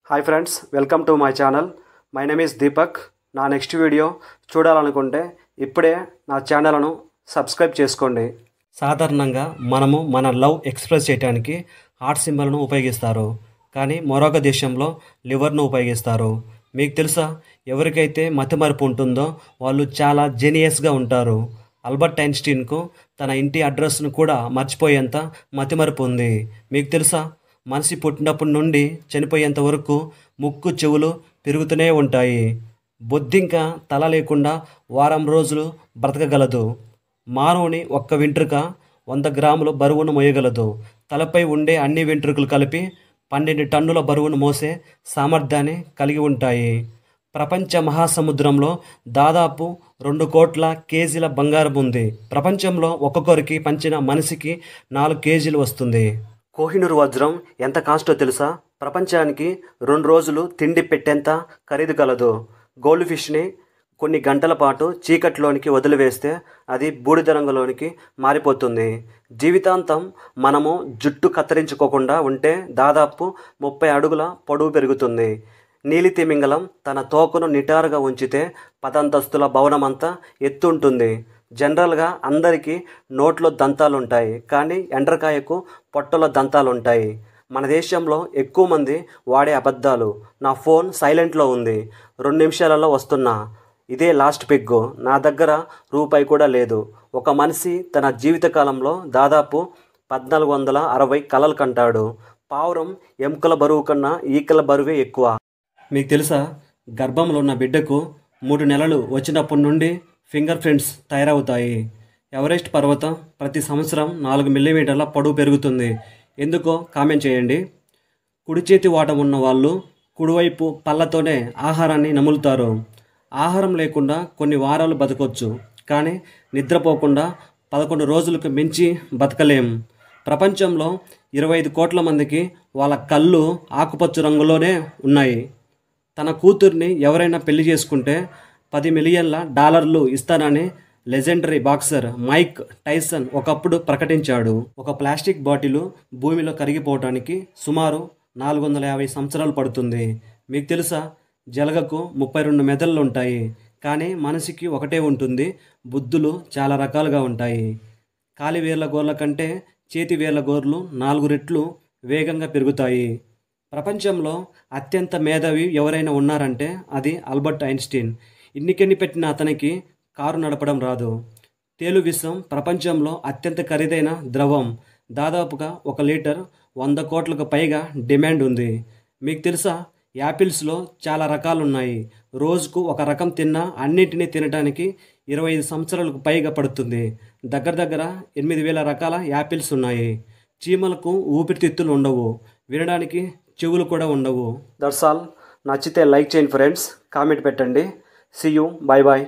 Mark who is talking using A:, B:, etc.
A: Hi friends, welcome to my channel. My name is Deepak. నా next video చూడాలనుకుంటే ఇప్పుడే నా ఛానల్ను సబ్స్క్రైబ్ చేసుకోండి. సాధారణంగా మనము మన లవ్ ఎక్స్ప్రెస్ చేయడానికి హార్ట్ సింబల్ను ఉపయోగిస్తారు, కానీ మరొక దేశంలో లివర్ను ఉపయోగిస్తారు. మీకు తెలుసా, ఎవరికైతే మతిమరుపు ఉంటుందో వాళ్ళు చాలా జీనియస్గా ఉంటారు. ఆల్బర్ట్ ఐన్స్టీన్కు తన ఇంటి అడ్రస్ను కూడా మర్చిపోయేంత మతిమరుపు ఉంది. మీకు తెలుసా, మనిషి పుట్టినప్పటి నుండి చనిపోయేంత వరకు ముక్కు చెవులు పెరుగుతూనే ఉంటాయి. బొద్దింక తల లేకుండా వారం రోజులు బ్రతకగలదు. మానవుని ఒక్క వెంట్రుక 100 గ్రాముల బరువును మోయగలదు. తలపై ఉండే అన్ని వెంట్రుకలు కలిపి 12 టన్నుల బరువును మోసే సామర్థ్యాన్ని కలిగి ఉంటాయి. ప్రపంచ మహాసముద్రంలో దాదాపు 2 కోట్ల కేజీల బంగారం ఉంది. ప్రపంచంలో ఒక్కొక్కరికి పంచిన మనిషికి 4 కేజీలు వస్తుంది. కోహినూర్ వజ్రం ఎంత కాస్టో తెలుసా? ప్రపంచానికి 2 రోజులు తిండి పెట్టేంత ఖరీదు కలదు. గోల్డ్ ఫిష్ని కొన్ని గంటల పాటు చీకట్లోనికి వదిలివేస్తే అది బూడిద రంగులోనికి మారిపోతుంది. జీవితాంతం మనము జుట్టు కత్తిరించుకోకుండా ఉంటే దాదాపు 30 అడుగుల పొడవు పెరుగుతుంది. నీలి తిమింగలం తన తోకను నిటారుగా ఉంచితే 10 అంతస్తుల భవనమంతా ఎత్తుంటుంది. జనరల్గా అందరికీ నోట్లో దంతాలుంటాయి, కానీ ఎండ్రకాయకు పొట్టలో దంతాలుంటాయి. మన దేశంలో ఎక్కువ మంది వాడే అబద్ధాలు: నా ఫోన్ సైలెంట్లో ఉంది, 2 నిమిషాలలో వస్తున్నా, ఇదే లాస్ట్ పెగ్గు, నా దగ్గర రూపాయి కూడా లేదు. ఒక మనిషి తన జీవితకాలంలో దాదాపు 1460 కలలు కంటాడు. పావురం ఎముకల బరువు కన్నా ఈకల బరువే ఎక్కువ. మీకు తెలుసా, గర్భంలో ఉన్న బిడ్డకు 3 నెలలు వచ్చినప్పటి నుండి ఫింగర్ ప్రింట్స్ తయారవుతాయి. ఎవరెస్ట్ పర్వతం ప్రతి సంవత్సరం 4 మిల్లీమీటర్ల పొడవు పెరుగుతుంది. ఎందుకో కామెంట్ చేయండి. కుడి చేతి వాటం ఉన్న వాళ్ళు కుడివైపు పళ్ళతోనే ఆహారాన్ని నములుతారు. ఆహారం లేకుండా కొన్ని వారాలు బతకొచ్చు, కానీ నిద్రపోకుండా 11 రోజులకు మించి బతకలేం. ప్రపంచంలో 25 కోట్ల మందికి వాళ్ళ కళ్ళు ఆకుపచ్చ రంగులోనే ఉన్నాయి. తన కూతుర్ని ఎవరైనా పెళ్లి చేసుకుంటే $10 మిలియన్ల ఇస్తానని లెజెండరీ బాక్సర్ మైక్ టైసన్ ఒకప్పుడు ప్రకటించాడు. ఒక ప్లాస్టిక్ బాటిల్ భూమిలో కరిగిపోవటానికి సుమారు 450 సంవత్సరాలు పడుతుంది. మీకు తెలుసా, జలగకు 32 మెదళ్ళు ఉంటాయి, కానీ మనిషికి ఒకటే ఉంటుంది. బుద్ధులు చాలా రకాలుగా ఉంటాయి. కాలి వేర్ల గోర్ల కంటే చేతి వేర్ల గోర్లు 4 రెట్లు వేగంగా పెరుగుతాయి. ప్రపంచంలో అత్యంత మేధావి ఎవరైనా ఉన్నారంటే అది ఆల్బర్ట్ ఐన్స్టీన్. ఇన్ని పెట్టిన అతనికి కారు నడపడం రాదు. తేలు విషం ప్రపంచంలో అత్యంత ఖరీదైన ద్రవం. దాదాపుగా 1 లీటర్ 100 కోట్లకు పైగా డిమాండ్ ఉంది. మీకు తెలుసా, యాపిల్స్లో చాలా రకాలు ఉన్నాయి. రోజుకు ఒక రకం తిన్నా అన్నింటినీ తినడానికి 25 సంవత్సరాలకు పైగా పడుతుంది. దగ్గర 8,000 రకాల యాపిల్స్ ఉన్నాయి. చీమలకు ఊపిరితిత్తులు ఉండవు, వినడానికి చెవులు కూడా ఉండవు. That's all. నచ్చితే లైక్ చేయండి ఫ్రెండ్స్, కామెంట్ పెట్టండి. See you. Bye bye.